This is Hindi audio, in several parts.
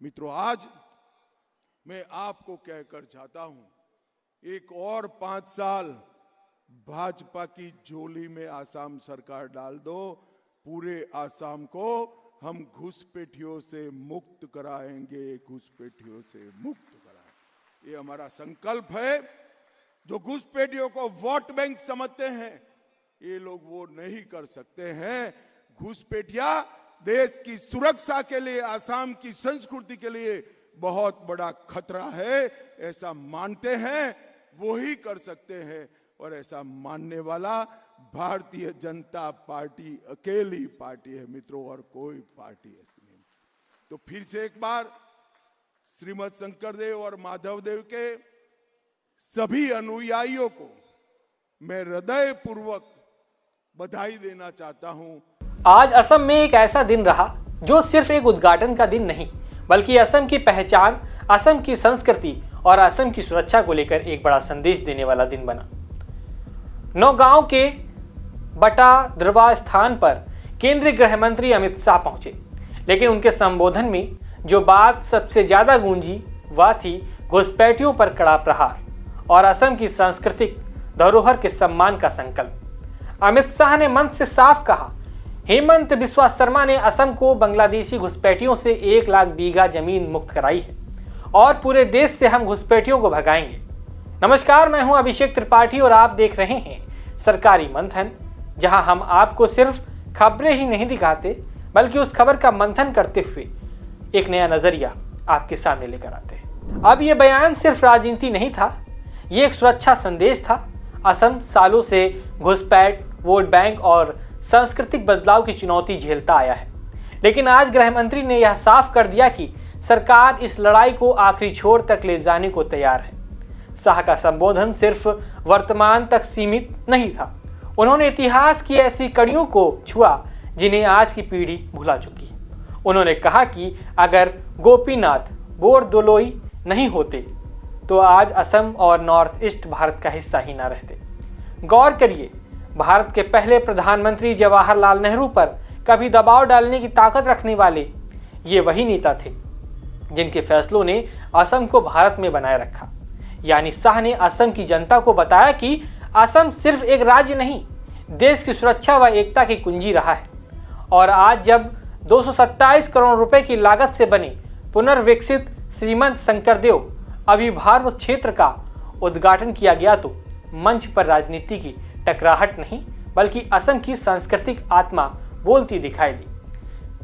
मित्रों, आज मैं आपको कहकर चाहता हूं, एक और 5 साल भाजपा की झोली में आसाम सरकार डाल दो, पूरे आसाम को हम घुसपैठियों से मुक्त कराएंगे, घुसपैठियों से मुक्त कराएंगे। ये हमारा संकल्प है। जो घुसपैठियों को वोट बैंक समझते हैं, ये लोग वो नहीं कर सकते हैं। घुसपैठिया देश की सुरक्षा के लिए, आसाम की संस्कृति के लिए बहुत बड़ा खतरा है, ऐसा मानते हैं, वो ही कर सकते हैं। और ऐसा मानने वाला भारतीय जनता पार्टी अकेली पार्टी है मित्रों, और कोई पार्टी ऐसी नहीं। तो फिर से एक बार श्रीमद शंकरदेव और माधवदेव के सभी अनुयायियों को मैं हृदय पूर्वक बधाई देना चाहता हूं। आज असम में एक ऐसा दिन रहा जो सिर्फ एक उद्घाटन का दिन नहीं, बल्कि असम की पहचान, असम की संस्कृति और असम की सुरक्षा को लेकर एक बड़ा संदेश देने वाला दिन बना। नौगांव के बटा द्रवा स्थान पर केंद्रीय गृह मंत्री अमित शाह पहुंचे, लेकिन उनके संबोधन में जो बात सबसे ज्यादा गूंजी वह थी घुसपैठियों पर कड़ा प्रहार और असम की सांस्कृतिक धरोहर के सम्मान का संकल्प। अमित शाह ने मंच से साफ कहा, हेमंत बिस्वा शर्मा ने असम को बांग्लादेशी घुसपैठियों से 1 लाख बीघा जमीन मुक्त कराई है और पूरे देश से हम घुसपैठियों को भगाएंगे। नमस्कार, मैं हूं अभिषेक त्रिपाठी और आप देख रहे हैं सरकारी मंथन, जहां हम आपको सिर्फ खबरें ही नहीं दिखाते, बल्कि उस खबर का मंथन करते हुए एक नया नजरिया आपके सामने लेकर आते हैं। अब यह बयान सिर्फ राजनीति नहीं था, ये एक सुरक्षा संदेश था। असम सालों से घुसपैठ, वोट बैंक और सांस्कृतिक बदलाव की चुनौती झेलता आया है, लेकिन आज गृह मंत्री ने यह साफ कर दिया कि सरकार इस लड़ाई को आखिरी छोर तक ले जाने को तैयार है। शाह का संबोधन सिर्फ वर्तमान तक सीमित नहीं था, उन्होंने इतिहास की ऐसी कड़ियों को छुआ जिन्हें आज की पीढ़ी भुला चुकी है। उन्होंने कहा कि अगर गोपीनाथ बोरदोलोई नहीं होते तो आज असम और नॉर्थ ईस्ट भारत का हिस्सा ही ना रहते। गौर करिए, भारत के पहले प्रधानमंत्री जवाहरलाल नेहरू पर कभी दबाव डालने की ताकत रखने वाले ये वही नेता थे जिनके फैसलों ने असम को भारत में बनाए रखा। यानी शाह ने असम की जनता को बताया कि असम सिर्फ एक राज्य नहीं, देश की सुरक्षा व एकता की कुंजी रहा है। और आज जब 227 करोड़ रुपए की लागत से बने पुनर्विकसित श्रीमंत शंकरदेव अभिभाव क्षेत्र का उद्घाटन किया गया तो मंच पर राजनीति की टकराहट नहीं, बल्कि असम की सांस्कृतिक आत्मा बोलती दिखाई दी।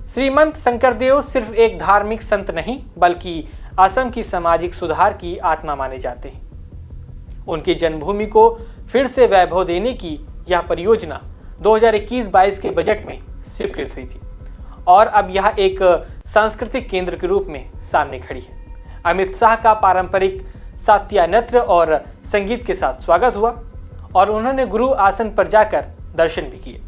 श्रीमंत शंकरदेव सिर्फ एक धार्मिक संत नहीं, बल्कि असम की सामाजिक सुधार की आत्मा माने जाते हैं। उनकी जन्मभूमि को फिर से वैभव देने की यह परियोजना 2021-22 के बजट में स्वीकृत हुई थी और अब यह एक सांस्कृतिक केंद्र के रूप में सामने खड़ी है। अमित शाह का पारंपरिक सात्या नृत्य और संगीत के साथ स्वागत हुआ और उन्होंने गुरु आसन पर जाकर दर्शन भी किए।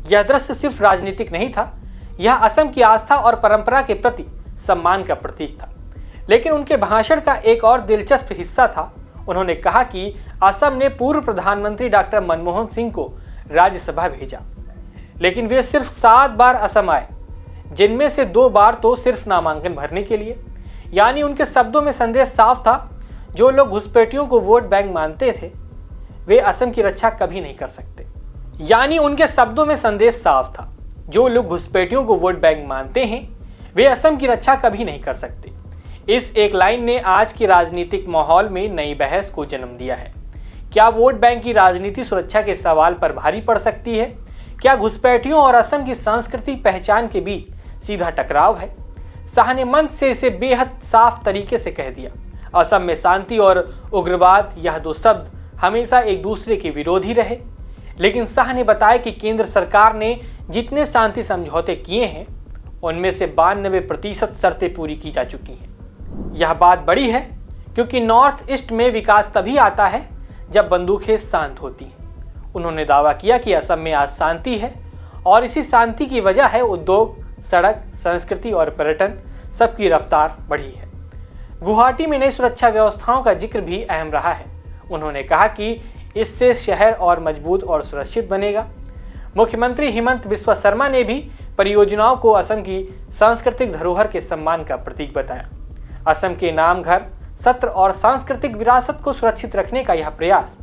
यह दृश्य सिर्फ राजनीतिक नहीं था, यह असम की आस्था और परंपरा के प्रति सम्मान का प्रतीक था। लेकिन उनके भाषण का एक और दिलचस्प हिस्सा था, उन्होंने कहा कि असम ने पूर्व प्रधानमंत्री डॉक्टर मनमोहन सिंह को राज्यसभा भेजा, लेकिन वे सिर्फ 7 बार असम आए, जिनमें से 2 बार तो सिर्फ नामांकन भरने के लिए। यानी उनके शब्दों में संदेश साफ था, जो लोग घुसपैठियों को वोट बैंक मानते थे वे असम की रक्षा कभी नहीं कर सकते। यानी उनके शब्दों में संदेश साफ था, जो लोग घुसपैठियों को वोट बैंक मानते हैं वे असम की रक्षा कभी नहीं कर सकते। इस एक लाइन ने आज के राजनीतिक माहौल में नई बहस को जन्म दिया है। क्या वोट बैंक की राजनीति सुरक्षा के सवाल पर भारी पड़ सकती है? क्या घुसपैठियों और असम की सांस्कृतिक पहचान के बीच सीधा टकराव है? शाह ने मंच से इसे बेहद साफ तरीके से कह दिया। असम में शांति और उग्रवाद, यह 2 शब्द हमेशा एक दूसरे के विरोधी रहे, लेकिन शाह ने बताया कि केंद्र सरकार ने जितने शांति समझौते किए हैं उनमें से 92% शर्तें पूरी की जा चुकी हैं। यह बात बड़ी है क्योंकि नॉर्थ ईस्ट में विकास तभी आता है जब बंदूकें शांत होती हैं। उन्होंने दावा किया कि असम में आज शांति है और इसी शांति की वजह है उद्योग, सड़क, संस्कृति और पर्यटन सबकी रफ्तार बढ़ी है। गुवाहाटी में नई सुरक्षा व्यवस्थाओं का जिक्र भी अहम रहा है। उन्होंने कहा कि इससे शहर और मजबूत और सुरक्षित बनेगा। मुख्यमंत्री हेमंत बिस्वा शर्मा ने भी परियोजनाओं को असम की सांस्कृतिक धरोहर के सम्मान का प्रतीक बताया। असम के नाम, घर, सत्र और सांस्कृतिक विरासत को सुरक्षित रखने का यह प्रयास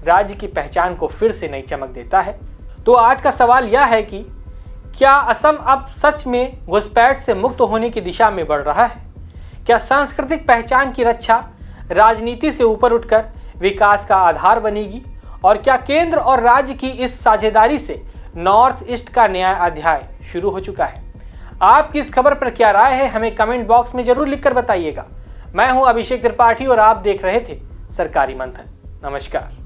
राज्य की पहचान को फिर से नई चमक देता है। तो आज का सवाल यह है कि क्या असम अब सच में घुसपैठ से मुक्त होने की दिशा में बढ़ रहा है? क्या सांस्कृतिक पहचान की रक्षा राजनीति से ऊपर उठकर विकास का आधार बनेगी? और क्या केंद्र और राज्य की इस साझेदारी से नॉर्थ ईस्ट का नया अध्याय शुरू हो चुका है? आपकी इस खबर पर क्या राय है, हमें कमेंट बॉक्स में जरूर लिखकर बताइएगा। मैं हूं अभिषेक त्रिपाठी और आप देख रहे थे सरकारी मंथन। नमस्कार।